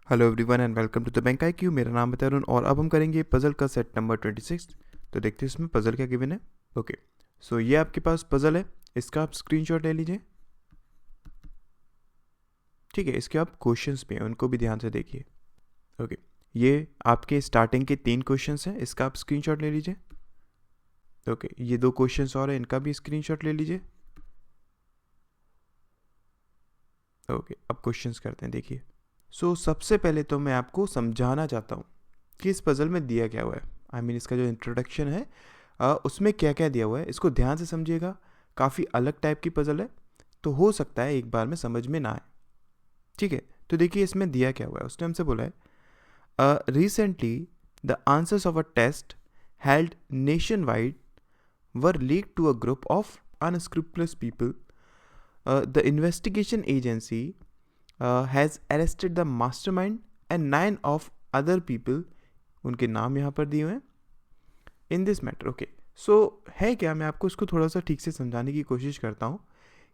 Hello everyone and welcome to the bank IQ। मेरा नाम है तरुण और अब हम करेंगे पजल का सेट नंबर 26। तो देखते हैं इसमें पजल क्या गिवन है। ओके, सो ये आपके पास पजल है, इसका आप स्क्रीनशॉट ले लीजिए। ठीक है, इसके आप क्वेश्चंस भी हैं, उनको भी ध्यान से देखिए। ओके, ये आपके स्टार्टिंग के 3 क्वेश्चंस हैं, इसका आप स्क्रीनशॉट ले लीजिए। ओके, ये 2 क्वेश्चंस और हैं, इनका भी स्क्रीनशॉट ले लीजिए। ओके, अब क्वेश्चंस करते हैं। देखिए, सो सबसे पहले तो मैं आपको समझाना चाहता हूँ कि इस पजल में दिया क्या हुआ है। आई मीन इसका जो इंट्रोडक्शन है उसमें क्या क्या दिया हुआ है, इसको ध्यान से समझिएगा। काफ़ी अलग टाइप की पजल है, तो हो सकता है एक बार में समझ में ना आए। ठीक है, तो देखिए इसमें दिया क्या हुआ है। उसने हमसे बोला है recently the answers of a test held nation wide were leak to a group of unscrupulous people. The investigation agency has arrested the mastermind and 9 of other people, उनके नाम यहाँ पर दिए हुए हैं, in this matter। ओके, सो है क्या, मैं आपको इसको थोड़ा सा ठीक से समझाने की कोशिश करता हूँ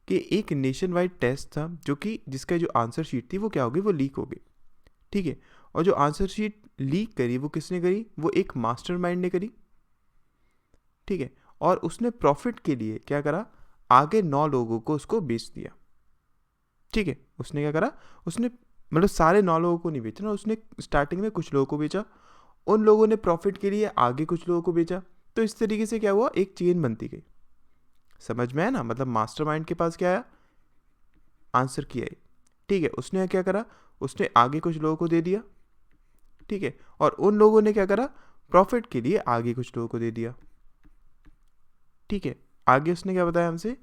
कि एक नेशन वाइड टेस्ट था जो कि जिसका जो आंसर शीट थी वो क्या हो गई, वो लीक हो गई। ठीक है, और जो आंसर शीट लीक करी वो किसने करी, वो एक मास्टरमाइंड ने करी। ठीक है, और उसने प्रॉफिट के लिए क्या करा, आगे 9 लोगों को उसको बेच दिया। ठीक है, उसने क्या करा, उसने मतलब सारे 9 लोगों को नहीं बेचा ना, उसने स्टार्टिंग में कुछ लोगों को बेचा, उन लोगों ने प्रॉफिट के लिए आगे कुछ लोगों को बेचा। तो इस तरीके से क्या हुआ, एक चेन बनती गई। समझ में आया ना, मतलब मास्टरमाइंड के पास क्या आया, आंसर किया है। ठीक है, उसने क्या करा, उसने आगे कुछ लोगों को दे दिया। ठीक है, और उन लोगों ने क्या करा, प्रॉफिट के लिए आगे कुछ लोगों को दे दिया। ठीक है, आगे उसने क्या बताया हमसे,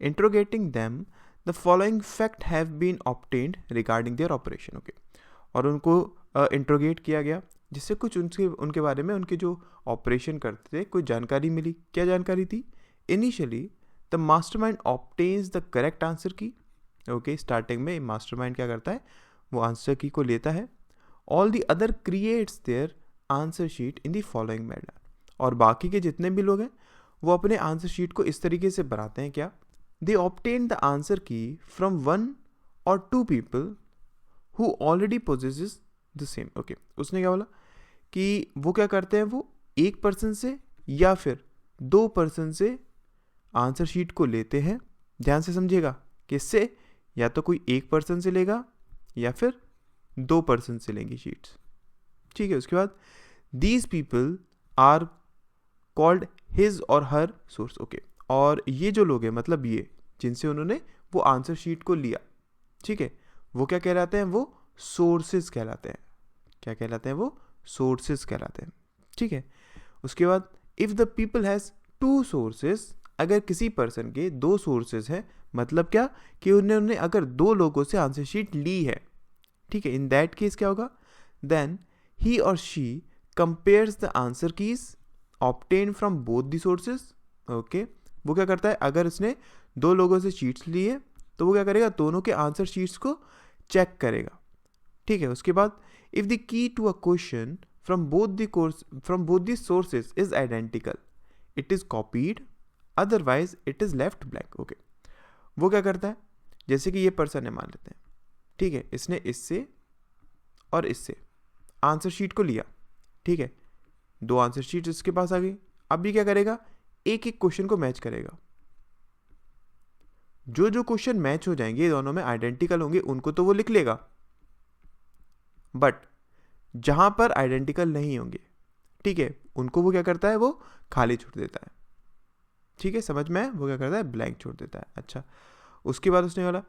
interrogating them the following fact have been obtained regarding their operation. Okay, और उनको इंट्रोगेट किया गया, जिससे कुछ उनके बारे में, उनके जो ऑपरेशन करते थे, कुछ जानकारी मिली। क्या जानकारी थी, initially the mastermind obtains the correct answer key. Okay, starting में मास्टरमाइंड क्या करता है, वो आंसर की को लेता है। All the other creates their answer sheet in the following manner, और बाकी के जितने भी लोग हैं वो अपने आंसर शीट को इस तरीके से बनाते हैं। क्या, they obtain the answer key from 1 or 2 people who already possesses the same। okay, उसने क्या बोला कि वो क्या करते हैं, वो एक पर्सन से या फिर 2 पर्सन से आंसर शीट को लेते हैं। ध्यान से समझिएगा, किससे, या तो कोई एक पर्सन से लेगा या फिर 2 पर्सन से लेंगी शीट्स। ठीक है, उसके बाद these people are called his or her source. Okay, और ये जो लोग हैं, मतलब ये जिनसे उन्होंने वो आंसर शीट को लिया, ठीक है, वो क्या कहलाते हैं, वो सोर्सेज कहलाते हैं। क्या कहलाते हैं, वो सोर्सेज कहलाते हैं। ठीक है, उसके बाद if the people has 2 sources, अगर किसी पर्सन के 2 सोर्सेज हैं, मतलब क्या कि उन्होंने अगर 2 लोगों से आंसर शीट ली है। ठीक है, इन दैट केस क्या होगा, then he or she compares the answer keys obtain from both the sources. Okay, वो क्या करता है, अगर उसने 2 लोगों से शीट्स ली है तो वो क्या करेगा, दोनों के आंसर शीट्स को चेक करेगा। ठीक है, उसके बाद if the key to a question from both the sources is identical, it is copied, otherwise it is left blank. Okay, वो क्या करता है, जैसे कि ये पर्सन है, मान लेते हैं। ठीक है, इसने इससे और इससे आंसर शीट को लिया। ठीक है, 2 आंसर शीट इसके पास आ गई। अब ये क्या करेगा, एक एक क्वेश्चन को मैच करेगा। जो जो क्वेश्चन मैच हो जाएंगे, दोनों में आइडेंटिकल होंगे, उनको तो वो लिख लेगा, बट जहां पर आइडेंटिकल नहीं होंगे, ठीक है, उनको वो क्या करता है, वो खाली छोड़ देता है। ठीक है, समझ में, वो क्या करता है, ब्लैंक छोड़ देता है। अच्छा, उसके बाद उसने बोला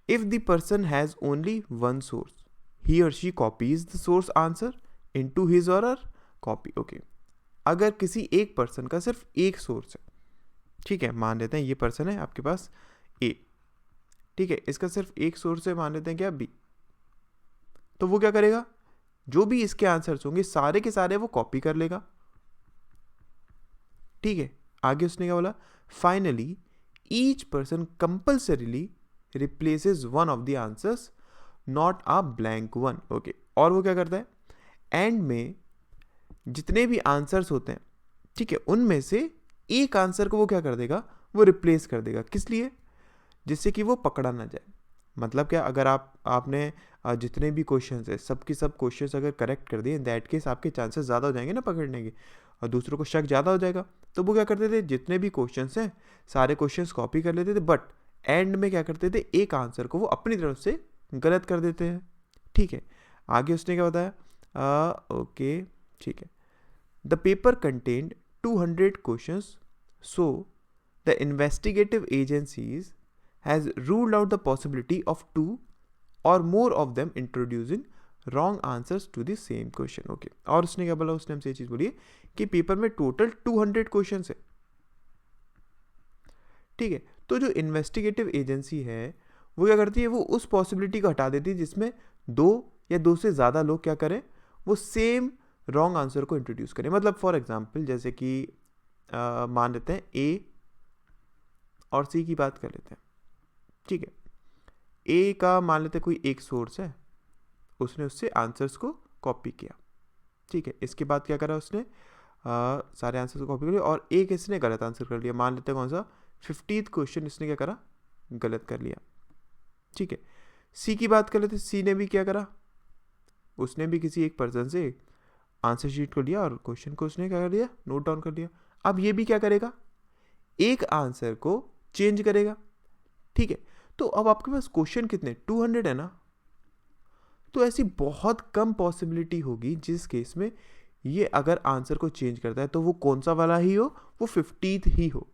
if the person has only 1 source, he or she copies the source answer into his or her copy. Okay, अगर किसी एक पर्सन का सिर्फ एक सोर्स है, ठीक है, मान लेते हैं ये पर्सन है आपके पास ए। ठीक है, इसका सिर्फ एक सोर्स है, मान लेते हैं क्या, बी। तो वो क्या करेगा, जो भी इसके आंसर्स होंगे सारे के सारे वो कॉपी कर लेगा। ठीक है, आगे उसने क्या बोला, finally each person compulsorily replaces one of the answers, not a blank one. Okay, और वो क्या करता है, एंड में जितने भी आंसर्स होते हैं, ठीक है, उनमें से एक आंसर को वो क्या कर देगा, वो रिप्लेस कर देगा। किस लिए, जिससे कि वो पकड़ा ना जाए। मतलब क्या, अगर आपने जितने भी क्वेश्चंस है सबके सब क्वेश्चंस अगर करेक्ट कर दिए, इन दैट केस आपके चांसेस ज़्यादा हो जाएंगे ना पकड़ने के, और दूसरों को शक ज़्यादा हो जाएगा। तो वो क्या करते थे, जितने भी क्वेश्चंस हैं सारे क्वेश्चंस कॉपी कर लेते थे, बट एंड में क्या करते थे, एक आंसर को वो अपनी तरफ से गलत कर देते हैं। ठीक है, आगे उसने क्या बताया, ओके ठीक है, the paper contained 200 questions, so the investigative agencies has ruled out the possibility of 2 or more of them introducing wrong answers to the same question। Okay, और उसने क्या बोला, उसने हमसे ये चीज़ बोली है कि पेपर में टोटल 200 क्वेश्चन है। ठीक है, तो जो इन्वेस्टिगेटिव एजेंसी है वो क्या करती है, वो उस पॉसिबिलिटी को हटा देती है जिसमें 2 या 2 से ज़्यादा लोग क्या करें, वो सेम रॉन्ग आंसर को इंट्रोड्यूस करें। मतलब फॉर एग्जाम्पल जैसे कि मान लेते हैं ए और सी की बात कर लेते हैं। ठीक है, ए का मान लेते कोई एक सोर्स है, उसने उससे आंसर्स को कॉपी किया। ठीक है, इसके बाद क्या करा उसने, सारे आंसर्स को कॉपी कर लिया, और एक इसने गलत आंसर कर लिया। मान लेते हैं कौन सा, 50th क्वेश्चन इसने क्या करा, गलत कर लिया। ठीक है, सी की बात कर लेते, सी ने भी क्या करा, उसने भी किसी एक पर्सन से आंसर शीट को लिया और क्वेश्चन को उसने क्या कर दिया, नोट डाउन कर लिया। अब ये भी क्या करेगा, एक आंसर को चेंज करेगा। ठीक है, तो अब आपके पास क्वेश्चन कितने, 200 है ना, तो ऐसी बहुत कम पॉसिबिलिटी होगी जिस केस में ये अगर आंसर को चेंज करता है तो वो कौन सा वाला ही हो, वो 50th ही हो।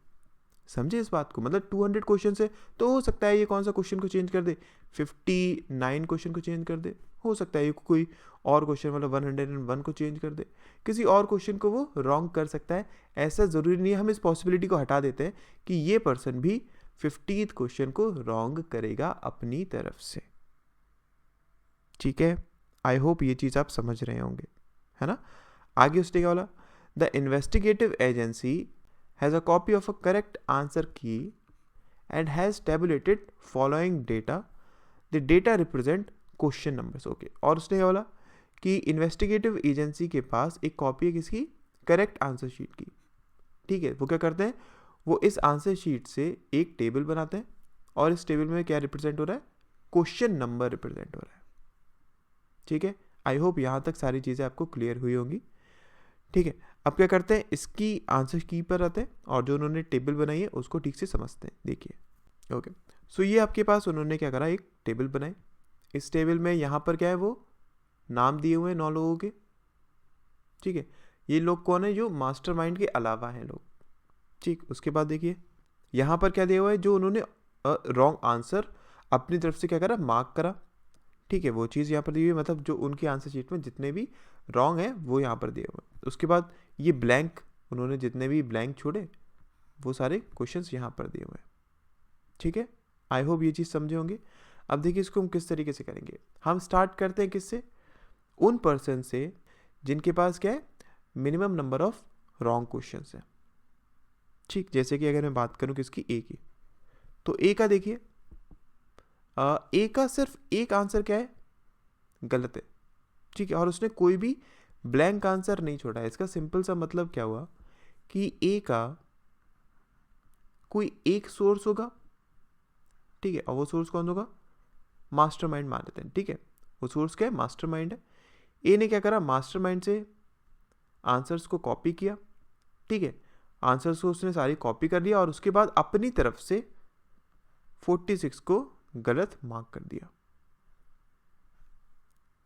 समझे इस बात को, मतलब 200 क्वेश्चन है तो हो सकता है ये कौन सा क्वेश्चन को चेंज कर दे, 59 क्वेश्चन को चेंज कर दे, हो सकता है ये कोई और क्वेश्चन मतलब 101 को चेंज कर दे, किसी और क्वेश्चन को वो रॉन्ग कर सकता है। ऐसा ज़रूरी नहीं है, हम इस पॉसिबिलिटी को हटा देते हैं कि ये पर्सन भी 50th क्वेश्चन को रॉन्ग करेगा अपनी तरफ से। ठीक है, आई होप ये चीज़ आप समझ रहे होंगे, है ना। आगे उसने क्या बोला, the investigative agency has a copy of a correct answer key and has tabulated following data, the data represent question numbers. Okay, और उसने क्या बोला कि इन्वेस्टिगेटिव एजेंसी के पास एक कॉपी है किसकी, करेक्ट आंसर शीट की। ठीक है, वो क्या करते हैं, वो इस आंसर शीट से एक टेबल बनाते हैं, और इस टेबल में क्या रिप्रेजेंट हो रहा है, क्वेश्चन नंबर रिप्रेजेंट हो रहा है। ठीक है, आई होप यहाँ तक सारी चीज़ें आपको क्लियर हुई होंगी। ठीक है, अब क्या करते हैं, इसकी आंसर की पर आते हैं और जो उन्होंने टेबल बनाई है उसको ठीक से समझते हैं। देखिए, ओके, सो ये आपके पास उन्होंने क्या करा, एक टेबल बनाई। इस टेबल में यहाँ पर क्या है, वो नाम दिए हुए हैं 9 लोगों के। ठीक है, ये लोग कौन है, जो मास्टरमाइंड के अलावा हैं लोग। ठीक, उसके बाद देखिए यहाँ पर क्या दिया हुआ है, जो उन्होंने रॉन्ग आंसर अपनी तरफ से क्या करा, मार्क करा। ठीक है, वो चीज़ यहाँ पर दी हुई है, मतलब जो उनकी आंसर शीट में जितने भी रॉन्ग है वो यहाँ पर दिए हुए हैं। उसके बाद ये ब्लैंक, उन्होंने जितने भी ब्लैंक छोड़े वो सारे क्वेश्चंस यहाँ पर दिए हुए हैं। ठीक है, आई होप ये चीज़ समझे होंगे। अब देखिए इसको हम किस तरीके से करेंगे, हम स्टार्ट करते हैं किससे, उन पर्सन से जिनके पास क्या है, minimum number of wrong question है। ठीक, जैसे कि अगर मैं बात करूँ किसकी, ए की, तो ए का देखिए, ए का सिर्फ एक आंसर क्या है, गलत है। ठीक है, और उसने कोई भी ब्लैंक आंसर नहीं छोड़ा है। इसका सिंपल सा मतलब क्या हुआ कि ए का कोई एक सोर्स होगा। ठीक है, और वो सोर्स कौन होगा, मास्टरमाइंड मान लेते हैं। ठीक है, वो सोर्स क्या है, मास्टरमाइंड है। ए ने क्या करा, मास्टरमाइंड से आंसर्स को कॉपी किया। ठीक है, आंसर्स को उसने सारी कॉपी कर लिया और उसके बाद अपनी तरफ से 46 को गलत मार्क कर दिया।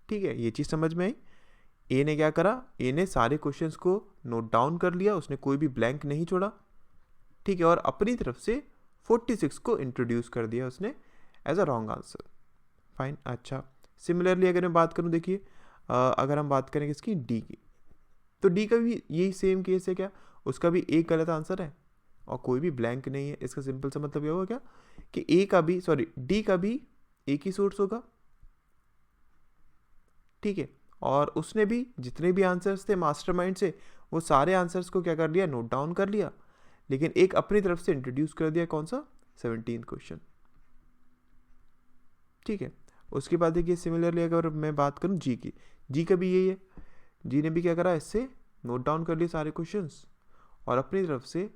ठीक है, ये चीज़ समझ में आई। ए ने क्या करा, ए ने सारे क्वेश्चंस को नोट डाउन कर लिया, उसने कोई भी ब्लैंक नहीं छोड़ा। ठीक है, और अपनी तरफ से 46 को इंट्रोड्यूस कर दिया उसने as a wrong answer. Fine, अच्छा। सिमिलरली अगर मैं बात करूं, देखिए अगर हम बात करें किसकी, डी की, तो डी का भी यही सेम केस है। क्या, उसका भी एक गलत आंसर है और कोई भी ब्लैंक नहीं है। इसका सिंपल सा मतलब ये होगा क्या कि ए का भी, सॉरी डी का भी एक ही सोर्स होगा। ठीक है, और उसने भी जितने भी आंसर्स थे मास्टरमाइंड से, वो सारे आंसर्स को क्या कर लिया, नोट डाउन कर लिया, लेकिन एक अपनी तरफ से इंट्रोड्यूस कर दिया, कौन सा, 17th क्वेश्चन। ठीक है, उसके बाद देखिए सिमिलरली अगर मैं बात करूं जी की, जी का भी यही है। जी ने भी क्या करा, इससे नोट डाउन कर लिए सारे क्वेश्चंस और अपनी तरफ से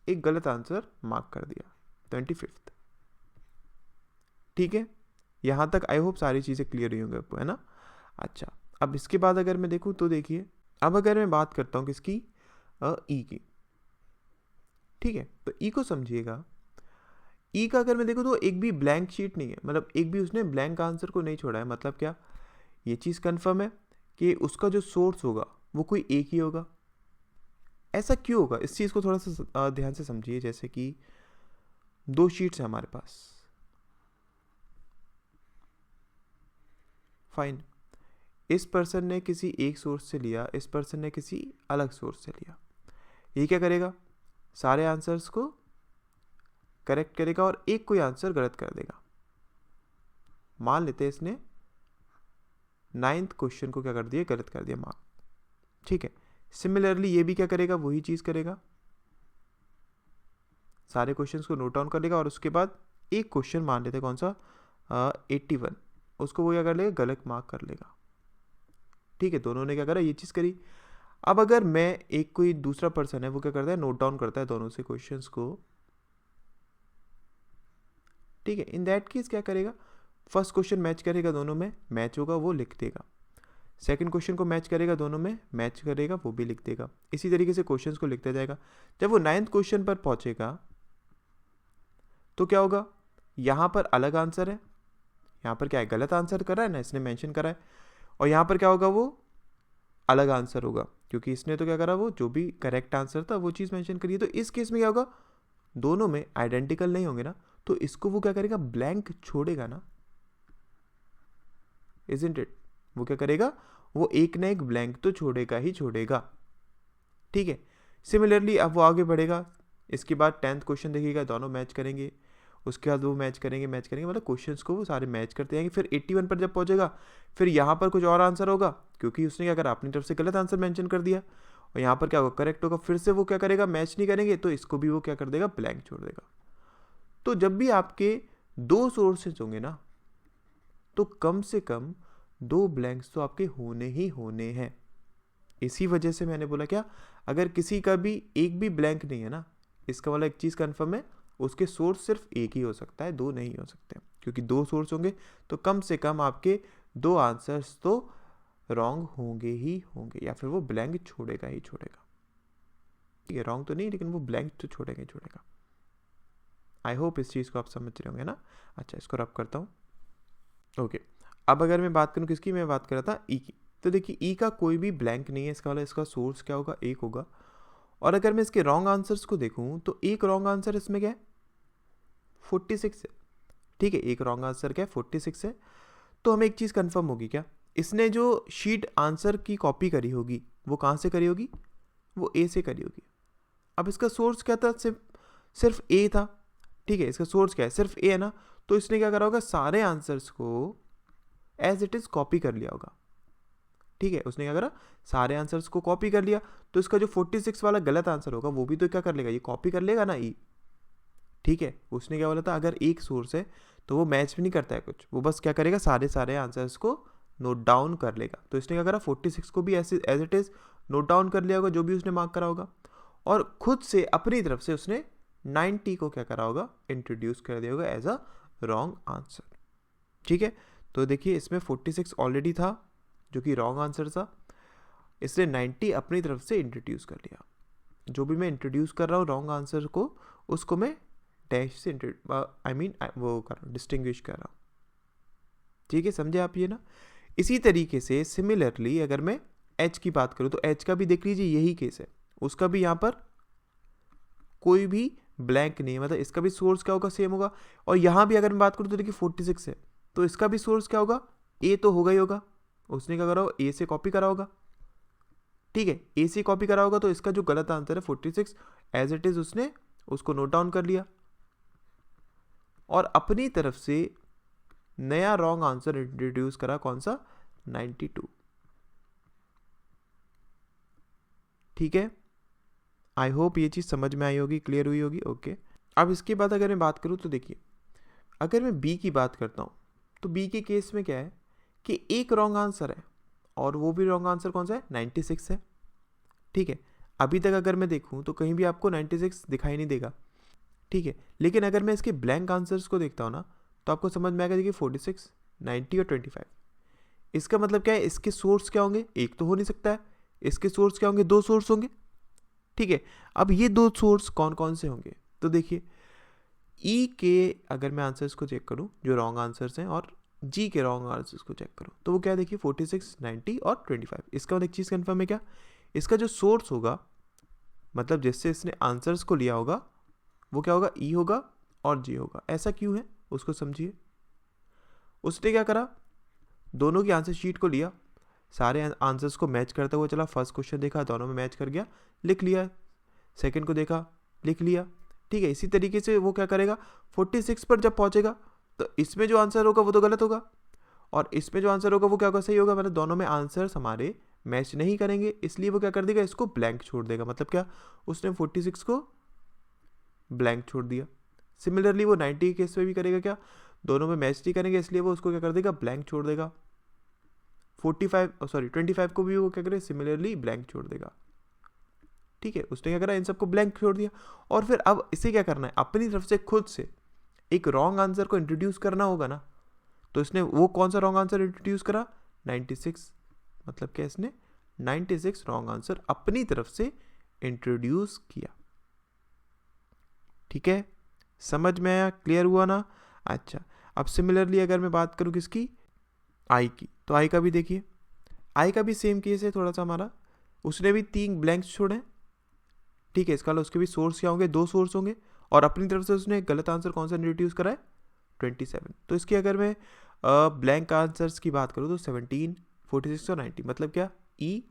एक गलत आंसर मार्क कर दिया, 25th। ठीक है, यहाँ तक आई होप सारी चीज़ें क्लियर हुई होंगी आपको, है ना। अच्छा, अब इसके बाद अगर मैं देखूँ तो देखिए, अब अगर मैं बात करता हूँ किसकी, ई की, ठीक है। तो ई को समझिएगा, ई का अगर मैं देखूँ तो एक भी ब्लैंक शीट नहीं है, मतलब एक भी उसने ब्लैंक आंसर को नहीं छोड़ा है। मतलब क्या, ये चीज़ कंफर्म है कि उसका जो सोर्स होगा वो कोई एक ही होगा। ऐसा क्यों होगा, इस चीज़ को थोड़ा सा ध्यान से समझिए। जैसे कि 2 शीट्स हैं हमारे पास, फाइन, इस पर्सन ने किसी एक सोर्स से लिया, इस पर्सन ने किसी अलग सोर्स से लिया। ये क्या करेगा, सारे आंसर्स को करेक्ट करेगा और एक कोई आंसर गलत कर देगा। मान लेते हैं इसने 9th क्वेश्चन को क्या कर दिया, गलत कर दिया, मार्क, ठीक है। सिमिलरली ये भी क्या करेगा, वही चीज़ करेगा, सारे क्वेश्चंस को नोट डाउन कर लेगा और उसके बाद एक क्वेश्चन मान लेते हैं कौन सा, 81, उसको वो क्या कर लेगा, गलत मार्क कर लेगा, ठीक है। दोनों ने क्या करा, ये चीज़ करी। अब अगर मैं एक कोई दूसरा पर्सन है, वो क्या करता है, नोट डाउन करता है दोनों से क्वेश्चंस को, ठीक है। इन दैट केस क्या करेगा, फर्स्ट क्वेश्चन मैच करेगा, दोनों में मैच होगा, वो लिख देगा। सेकंड क्वेश्चन को मैच करेगा, दोनों में मैच करेगा, वो भी लिख देगा। इसी तरीके से क्वेश्चंस को लिखता जाएगा। जब वो 9th क्वेश्चन पर पहुंचेगा तो क्या होगा, यहाँ पर अलग आंसर है, यहाँ पर क्या है, गलत आंसर कर रहा है ना, इसने मेंशन करा है, और यहाँ पर क्या होगा, वो अलग आंसर होगा, क्योंकि इसने तो क्या करा, वो जो भी करेक्ट आंसर था वो चीज़ मेंशन करी है। तो इस केस में क्या होगा, दोनों में आइडेंटिकल नहीं होंगे ना, तो इसको वो क्या करेगा, ब्लैंक छोड़ेगा ना, इजंट इट। वो क्या करेगा, वो एक ना एक ब्लैंक तो छोड़ेगा ही छोड़ेगा, ठीक है। सिमिलरली अब वो आगे बढ़ेगा, इसके बाद 10th क्वेश्चन देखिएगा, दोनों मैच करेंगे, उसके बाद वो मैच करेंगे, मतलब क्वेश्चंस को वो सारे मैच करते जाएंगे। फिर 81 पर जब पहुंचेगा, फिर यहाँ पर कुछ और आंसर होगा, क्योंकि उसने क्या करा, अपनी तरफ से गलत आंसर मेंशन कर दिया, और यहाँ पर क्या होगा, करेक्ट होगा। फिर से वो क्या करेगा, मैच नहीं करेंगे, तो इसको भी वो क्या कर देगा, ब्लैंक छोड़ देगा। तो जब भी आपके 2 सोर्सेज होंगे ना, तो कम से कम 2 ब्लैंक्स तो आपके होने ही होने हैं। इसी वजह से मैंने बोला क्या, अगर किसी का भी एक भी ब्लैंक नहीं है ना, इसका वाला एक चीज़ कंफर्म है, उसके सोर्स सिर्फ एक ही हो सकता है, 2 नहीं हो सकते, क्योंकि 2 सोर्स होंगे तो कम से कम आपके 2 आंसर्स तो रॉन्ग होंगे ही होंगे, या फिर वो ब्लैंक छोड़ेगा ही छोड़ेगा, ठीक है। रॉन्ग तो नहीं, लेकिन वो ब्लैंक तो छोड़ेगा ही छोड़ेगा। आई होप इस चीज़ को आप समझ रहे होंगे ना। अच्छा, इसको रब करता हूँ, ओके। अब अगर मैं बात करूँ किसकी, मैं बात कर रहा था ई की। तो देखिए ई का कोई भी ब्लैंक नहीं है, इसका वाला इसका सोर्स क्या होगा, एक होगा। और अगर मैं इसके रॉन्ग आंसर्स को देखूँ तो एक रॉन्ग आंसर इसमें क्या है, 46 है, ठीक है। एक रॉन्ग आंसर क्या है, 46 है। तो हमें एक चीज़ कंफर्म होगी क्या, इसने जो शीट आंसर की कॉपी करी होगी वो कहाँ से करी होगी, वो ए से करी होगी। अब इसका सोर्स क्या था, सिर्फ ए था, ठीक है। इसका सोर्स क्या है, सिर्फ ए है ना, तो इसने क्या करा होगा, सारे आंसर्स को एज इट इज़ कॉपी कर लिया होगा, ठीक है। उसने क्या करा, सारे आंसर्स को कॉपी कर लिया, तो इसका जो 46 वाला गलत आंसर होगा वो भी तो क्या कर लेगा, ये कॉपी कर लेगा ना ई, ठीक है। उसने क्या बोला था, अगर एक सोर्स है तो वो मैच भी नहीं करता है कुछ, वो बस क्या करेगा, सारे आंसर्स को नोट डाउन कर लेगा। तो इसने क्या करा, 46 को भी ऐसे as it is note down कर लिया होगा, जो भी उसने मार्क करा होगा, और खुद से अपनी तरफ से उसने 90 को क्या करा होगा, इंट्रोड्यूस कर दिया होगा एज अ रॉन्ग आंसर, ठीक है। तो देखिए इसमें 46 ऑलरेडी था जो कि रॉन्ग आंसर था, इसने 90 अपनी तरफ से इंट्रोड्यूस कर लिया। जो भी मैं इंट्रोड्यूस कर रहा हूँ रॉन्ग आंसर को, उसको मैं डैश से वो कर रहा हूँ, डिस्टिंग्विश कर रहा हूँ, ठीक है। समझे आप ये ना। इसी तरीके से सिमिलरली अगर मैं एच की बात करूँ तो एच का भी देख लीजिए यही केस है, उसका भी यहाँ पर कोई भी ब्लैंक नहीं है, मतलब इसका भी सोर्स क्या होगा, सेम होगा। और यहाँ भी अगर मैं बात करूँ तो देखिए 46 है, तो इसका भी सोर्स क्या होगा, ए तो होगा ही होगा, उसने क्या करा होगा, ए से कॉपी करा होगा, ठीक है। ए से कॉपी करा होगा, तो इसका जो गलत आंसर है 46 एज इट इज उसने उसको नोट डाउन कर लिया, और अपनी तरफ से नया रॉन्ग आंसर इंट्रोड्यूस करा, कौन सा, 92, ठीक है। आई होप ये चीज़ समझ में आई होगी, क्लियर हुई होगी, ओके। अब इसके बाद अगर मैं बात करूँ तो देखिए, अगर मैं बी की बात करता हूँ तो बी के केस में क्या है कि एक रॉन्ग आंसर है, और वो भी रॉन्ग आंसर कौन सा है, 96 है, ठीक है। अभी तक अगर मैं देखूँ तो कहीं भी आपको 96 दिखाई नहीं देगा, ठीक है। लेकिन अगर मैं इसके ब्लैंक आंसर्स को देखता हूँ ना, तो आपको समझ में आएगा देखिए 46, 90 और 25। इसका मतलब क्या है, इसके सोर्स क्या होंगे, एक तो हो नहीं सकता है, इसके सोर्स क्या होंगे, दो सोर्स होंगे। ठीक है, अब ये दो सोर्स कौन कौन से होंगे, तो देखिए ई के अगर मैं आंसर्स को चेक करूं जो रॉन्ग आंसर्स हैं और जी के रॉन्ग आंसर्स को चेक करूं तो वो क्या है, देखिए 46, 90 और 25। इसका मतलब एक चीज़ कन्फर्म है क्या, इसका जो सोर्स होगा मतलब जिससे इसने आंसर्स को लिया होगा वो क्या होगा, ई होगा और जी होगा। ऐसा क्यों है उसको समझिए। उसने क्या करा, दोनों की आंसर शीट को लिया, सारे आंसर्स को मैच करता हुआ चला। फर्स्ट क्वेश्चन देखा दोनों में मैच कर गया, लिख लिया। सेकंड को देखा, लिख लिया। ठीक है, इसी तरीके से वो क्या करेगा, 46 पर जब पहुंचेगा तो इसमें जो आंसर होगा वो तो गलत होगा और इसमें जो आंसर होगा वो क्या होगा, सही होगा। मतलब दोनों में आंसर्स हमारे मैच नहीं करेंगे, इसलिए वो क्या कर देगा, इसको ब्लैंक छोड़ देगा। मतलब क्या, उसने 46 को ब्लैंक छोड़ दिया। सिमिलरली वो 90 के केस में भी करेगा, क्या दोनों में मैच नहीं करेंगे इसलिए वो उसको क्या कर देगा, ब्लैंक छोड़ देगा। 25 को भी वो क्या करेगा, सिमिलरली ब्लैंक छोड़ देगा। ठीक है, उसने क्या करा, इन सबको ब्लैंक छोड़ दिया। और फिर अब इसे क्या करना है, अपनी तरफ से खुद से एक रॉन्ग आंसर को इंट्रोड्यूस करना होगा ना। तो इसने वो कौन सा रॉन्ग आंसर इंट्रोड्यूस करा, 96। मतलब क्या, इसने 96 रॉन्ग आंसर अपनी तरफ से इंट्रोड्यूस किया। ठीक है, समझ में आया, क्लियर हुआ ना। अच्छा, अब सिमिलरली अगर मैं बात करूं किसकी, आई की, तो आई का भी देखिए, आई का भी सेम केस है थोड़ा सा हमारा। उसने भी 3 ब्लैंक्स छोड़े। ठीक है, इसका उसके भी सोर्स क्या होंगे, 2 सोर्स होंगे और अपनी तरफ से उसने गलत आंसर कौन सा इंट्रोड्यूस करा है, 27। तो इसकी अगर मैं ब्लैंक आंसर्स की बात करूँ तो 17, 46 और 90। मतलब क्या, ई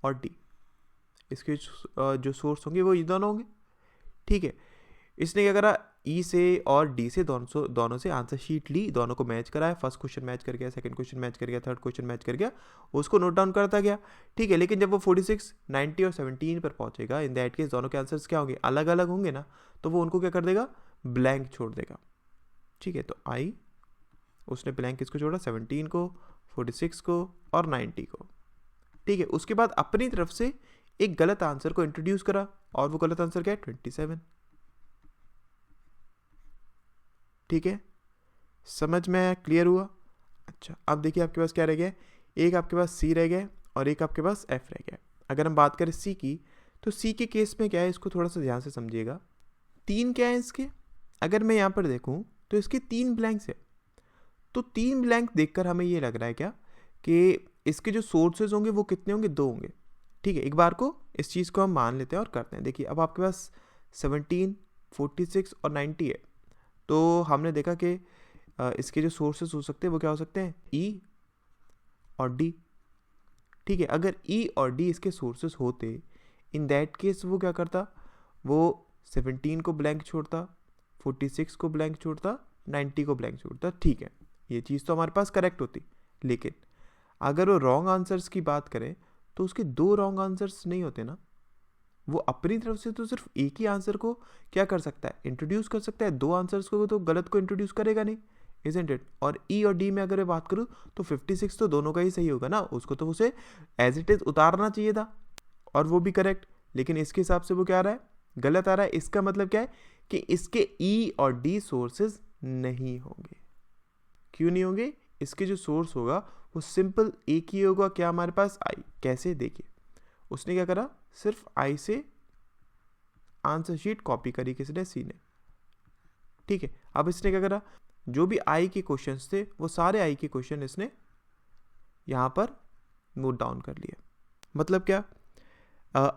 और डी, इसके जो सोर्स होंगे वो ये दोनों होंगे। ठीक है, इसने क्या करा, ई से और डी से दोनों से आंसर शीट ली, दोनों को मैच कराया। फर्स्ट क्वेश्चन मैच कर गया, सेकंड क्वेश्चन मैच कर गया, थर्ड क्वेश्चन मैच कर गया, उसको नोट डाउन करता गया। ठीक है, लेकिन जब वो 46, 90 और 17 पर पहुंचेगा, इन दैट केस दोनों के आंसर्स क्या होंगे, अलग अलग होंगे ना, तो वो उनको क्या कर देगा, ब्लैंक छोड़ देगा। ठीक है, तो आई उसने ब्लैंक किसको छोड़ा, 17 को, 46 को और 90 को। ठीक है, उसके बाद अपनी तरफ से एक गलत आंसर को इंट्रोड्यूस करा और वो गलत आंसर क्या है, 27। ठीक है, समझ में आया, क्लियर हुआ। अच्छा, अब देखिए आपके पास क्या रह गया, एक आपके पास सी रह गया और एक आपके पास एफ रह गया। अगर हम बात करें सी की, तो सी के केस में क्या है, इसको थोड़ा सा ध्यान से समझिएगा। 3 क्या है इसके, अगर मैं यहाँ पर देखूँ तो इसके 3 ब्लैंक्स है। तो 3 ब्लैंक देखकर हमें ये लग रहा है क्या, कि इसके जो सोर्सेज होंगे वो कितने होंगे, 2 होंगे। ठीक है, एक बार को इस चीज़ को हम मान लेते हैं और करते हैं। देखिए अब आपके पास 17, 46 और 90 है। तो हमने देखा कि इसके जो सोर्सेस हो सकते हैं वो क्या हो सकते हैं, ई और डी। ठीक है, अगर ई और डी इसके सोर्सेस होते, इन दैट केस वो क्या करता, वो 17 को ब्लैंक छोड़ता, 46 को ब्लैंक छोड़ता, 90 को ब्लैंक छोड़ता। ठीक है, ये चीज़ तो हमारे पास करेक्ट होती। लेकिन अगर वो रॉन्ग आंसर्स की बात करें तो उसके 2 रॉन्ग आंसर्स नहीं होते ना। वो अपनी तरफ से तो सिर्फ एक ही आंसर को क्या कर सकता है, इंट्रोड्यूस कर सकता है। 2 आंसर्स को तो गलत को इंट्रोड्यूस करेगा नहीं, इजंट इट। और ई और डी में अगर मैं बात करूँ तो 56 तो दोनों का ही सही होगा ना, उसको तो उसे एज इट इज उतारना चाहिए था और वो भी करेक्ट। लेकिन इसके हिसाब से वो क्या आ रहा है, गलत आ रहा है। इसका मतलब क्या है कि इसके ई और डी सोर्सेज नहीं होंगे। क्यों नहीं होंगे, इसके जो सोर्स होगा वो सिंपल एक ही होगा, क्या हमारे पास, आई। कैसे, देखिए उसने क्या करा, सिर्फ आई से आंसर शीट कॉपी करी किसने, सी ने। ठीक है, अब इसने क्या करा, जो भी आई के क्वेश्चंस थे वो सारे आई के क्वेश्चन इसने यहां पर नोट डाउन कर लिए। मतलब क्या,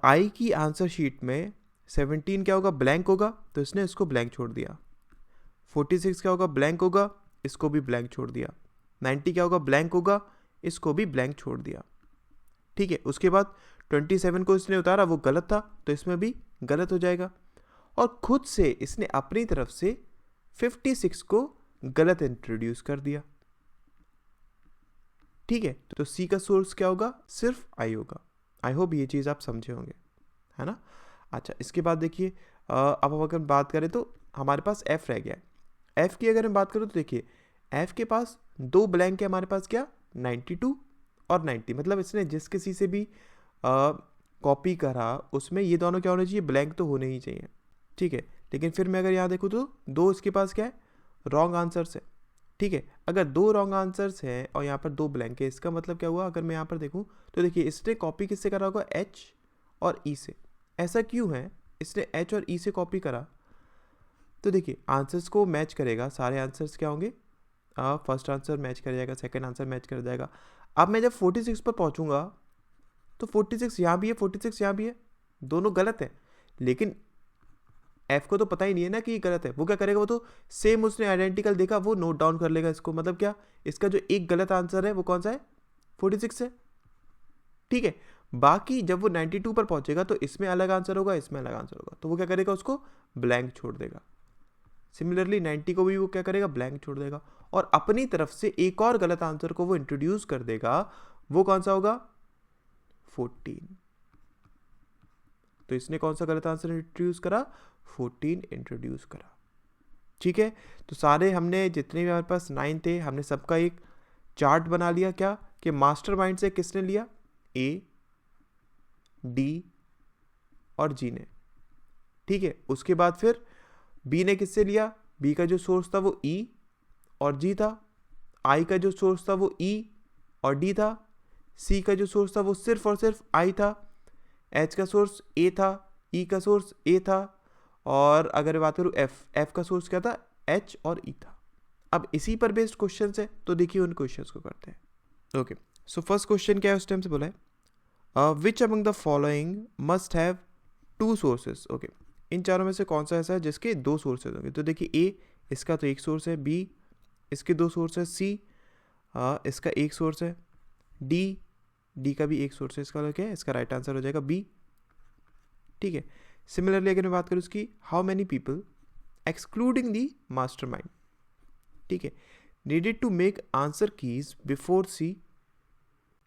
आई की आंसर शीट में 17 क्या होगा, ब्लैंक होगा, तो इसने इसको ब्लैंक छोड़ दिया। 46 क्या होगा, ब्लैंक होगा, इसको भी ब्लैंक छोड़ दिया। 90 क्या होगा, ब्लैंक होगा, इसको भी ब्लैंक छोड़ दिया। ठीक है, उसके बाद 27 को इसने उतारा, वो गलत था, तो इसमें भी गलत हो जाएगा। और खुद से इसने अपनी तरफ से 56 को गलत इंट्रोड्यूस कर दिया। ठीक है, तो सी का सोर्स क्या होगा, सिर्फ आई होगा। आई होप ये चीज़ आप समझे होंगे, है ना। अच्छा, इसके बाद देखिए अब अगर बात करें तो हमारे पास एफ रह गया है। एफ की अगर मैं बात करूँ तो देखिए एफ के पास 2 ब्लैंक है हमारे पास, क्या, 92 और 90। मतलब इसने जिस किसी से भी कॉपी करा उसमें ये दोनों क्या होने चाहिए, ब्लैंक तो होने ही चाहिए। ठीक है, लेकिन फिर मैं अगर यहाँ देखूँ तो 2 इसके पास क्या है, 2 ब्लैंक है, 92 और 90। मतलब इसने जिस किसी से भी कॉपी करा उसमें ये दोनों क्या होने चाहिए, ब्लैंक तो होने ही चाहिए। ठीक है, लेकिन फिर मैं अगर यहाँ देखूँ तो 2 इसके पास क्या है, रॉन्ग आंसर्स है, ठीक है। अगर 2 रॉन्ग आंसर्स हैं और यहाँ पर 2 ब्लैंक है, इसका मतलब क्या हुआ, अगर मैं यहाँ पर देखूँ तो देखिए इसने कॉपी किससे करा होगा, एच और ई से। ऐसा क्यों है, इसने एच और ई से कॉपी करा, तो देखिए आंसर्स को मैच करेगा, सारे आंसर्स क्या होंगे, फर्स्ट आंसर मैच कर जाएगा, सेकंड आंसर मैच कर जाएगा। अब मैं जब 46 पर पहुँचूंगा तो 46 यहाँ भी है, 46 यहाँ भी है, दोनों गलत है, लेकिन एफ को तो पता ही नहीं है ना कि ये गलत है। वो क्या करेगा, वो तो सेम उसने आइडेंटिकल देखा, वो नोट डाउन कर लेगा इसको। मतलब क्या, इसका जो एक गलत आंसर है वो कौन सा है, 46 है, ठीक है। बाकी जब वो 92 पर पहुंचेगा तो इसमें अलग आंसर होगा, इसमें अलग आंसर होगा, तो वो क्या करेगा, उसको ब्लैंक छोड़ देगा। सिमिलरली 90 को भी वो क्या करेगा, ब्लैंक छोड़ देगा, और अपनी तरफ से एक और गलत आंसर को वो इंट्रोड्यूस कर देगा। वो कौन सा होगा, 14। तो इसने कौन सा गलत आंसर इंट्रोड्यूस करा, 14 इंट्रोड्यूस करा, ठीक है। तो सारे हमने जितने भी हमारे पास 9 थे, हमने सबका एक चार्ट बना लिया, क्या कि मास्टरमाइंड से किसने लिया, ए, डी और जी ने, ठीक है। उसके बाद फिर बी ने किससे लिया, बी का जो सोर्स था वो ई और जी था, आई का जो सोर्स था वो ई और डी था, सी का जो सोर्स था वो सिर्फ और सिर्फ आई था, एच का सोर्स ए था, ई का सोर्स ए था, और अगर बात करूँ एफ का सोर्स क्या था, एच और ई था। अब इसी पर बेस्ड क्वेश्चन है, तो देखिए उन क्वेश्चंस को करते हैं। ओके, सो फर्स्ट क्वेश्चन क्या है, उस टाइम से बोला है which among the following must have 2 sources. Okay, इन चारों में से कौन सा ऐसा है जिसके 2 सोर्सेज होंगे। तो देखिए ए, इसका तो एक सोर्स है, बी इसके 2 सोर्स है, सी इसका एक सोर्स है, डी का भी एक सोर्स है, इसका क्या है, इसका राइट आंसर हो जाएगा बी, ठीक है। सिमिलरली अगर मैं बात करूँ इसकी, how many people excluding the mastermind, ठीक है, needed to make answer keys before C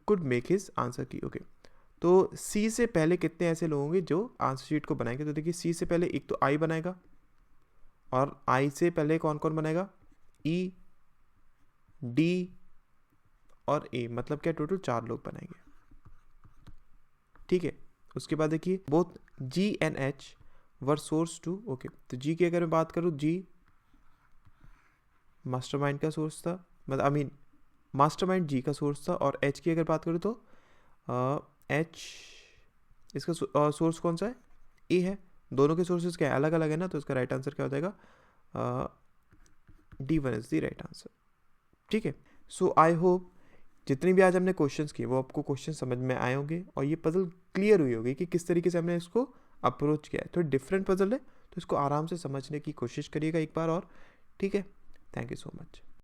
could make his answer key. Okay, तो सी से पहले कितने ऐसे लोग होंगे जो आंसर शीट को बनाएंगे। तो देखिए सी से पहले एक तो आई बनाएगा, और आई से पहले कौन कौन बनाएगा, ई, डी और ए, मतलब क्या टोटल 4 लोग बनाएंगे, ठीक है। उसके बाद देखिए both G and H were source two. Okay, तो जी की अगर मैं बात करूँ, जी मास्टरमाइंड का सोर्स था, मतलब मास्टरमाइंड जी का सोर्स था, और एच की अगर बात करूँ तो एच इसका सोर्स कौन सा है, ए है। दोनों के सोर्सेज क्या है, अलग अलग है ना, तो इसका राइट आंसर क्या हो जाएगा, D1 is the right answer, ठीक है। सो आई होप जितने भी आज हमने क्वेश्चंस किए वो आपको क्वेश्चन समझ में आए होंगे, और ये पजल क्लियर हुई होगी कि किस तरीके से हमने इसको अप्रोच किया है। तो डिफरेंट पजल है, तो इसको आराम से समझने की कोशिश करिएगा एक बार और, ठीक है। Thank you so much.